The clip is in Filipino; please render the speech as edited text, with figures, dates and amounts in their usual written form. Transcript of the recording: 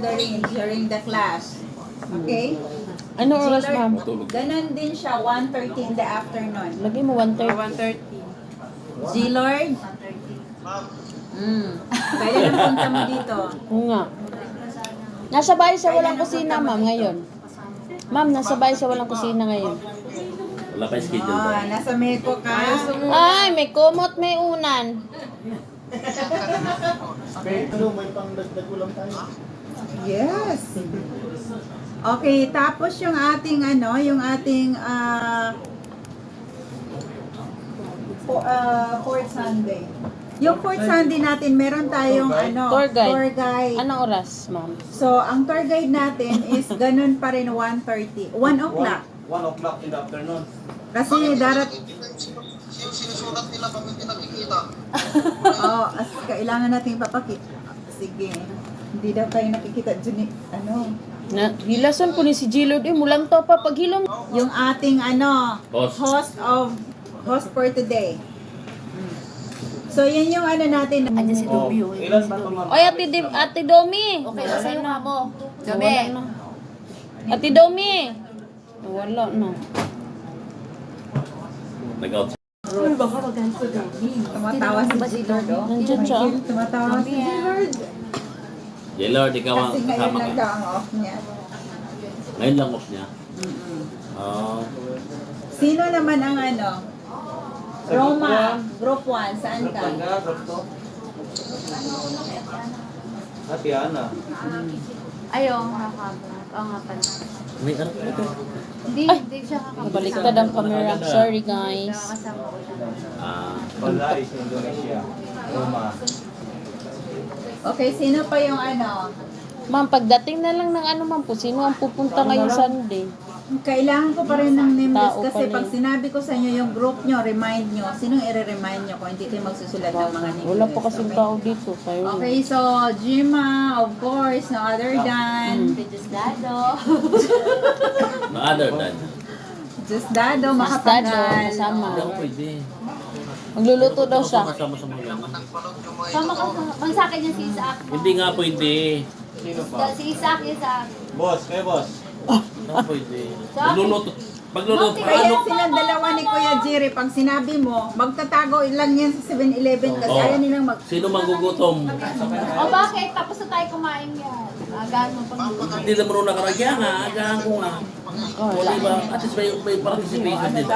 meandering during the class. Okay? Ano oras, ma'am? Ganon din siya, 1:30 in the afternoon. Lagay mo 1:30. 1:30. G-Lord? Kaya lang punta mo dito. Oo nga. Nasa bahay sa walang kusina, ma'am, ngayon. Ma'am, nasa bahay sa walang kusina ngayon. Wala pa schedule ba? Nasa Meco ka. Ay, may kumot, may unan. May pangdagdag ulam tayo. Yes. Okay, tapos yung ating fourth Sunday. Yung fourth Sunday natin, meron tayong Tour guide. tour guide. Anong oras, ma'am? So, ang tour guide natin is ganun pa rin 1:30. 1 o'clock. 1 o'clock in the afternoon. Kasi darat... Sinusulat nila pag hindi nakikita. Kailangan natin ipapakita. Sige. Hindi daw tayo nakikita dyan Na, hilason po ni si G-Lord. Mulang to pa paghilom. yung ating Host. host for today. So, yan yung natin. Andiyan si Domi. Ilan ba ito, ma'am? Oy, Ate Domi. Okay na sa'yo nga mo. Wala na. Ate Domi. Wala na. Nag-out. Baka magalit si Domi. Tumatawa si Lord. Nandiyan siya. Tumatawa si Lord. J-Lord, ikaw ang Kasi ngayon kasama lang ka. daw ang off niya. Ngayon lang off niya. Sino naman ang Roma, Group 1, saan ka? Ate Ana. Ayaw, nakakabot. Oo nga pala. May ano ito? Hindi siya kakabot. Nabaliktad ang camera. Sorry, guys. Kasama ko siya. Wala is Indonesia. Roma. Okay, sino pa yung Ma'am, pagdating na lang ng ma'am po, sino ang pupunta ngayong Sunday? Kailangan ko pa rin ng name list Tao kasi pala pag yun. sinabi ko sa inyo yung group nyo, remind nyo, sinong i-remind nyo kung hindi kayo magsusulat ng mga name Wala list? pa kasing Okay? tao dito. Tayo. Okay, so Jima, of course, no other than Pidesdado. No other than. Just Dado, Dado, makapagal. kasama. Hindi ako pwede. Magluluto daw siya. Kasama sa mga Sama ka. Mang sa akin yung si Isaac. Hindi nga pwede. Sino pa? Si Isaac, Isaac. Boss, kayo boss. Hindi nga pwede. Magluluto. Magluluto. Kaya Ano? silang dalawa ni Kuya Jerry, pag sinabi mo, magtatago lang yan sa 7-Eleven kasi Oh. ayaw nilang Sino magugutom? O bakit? Tapos na tayo kumain yan. Agahan mo pang Hindi na marunong nakaragya nga. Agahan ko nga. O diba? At least may participation din.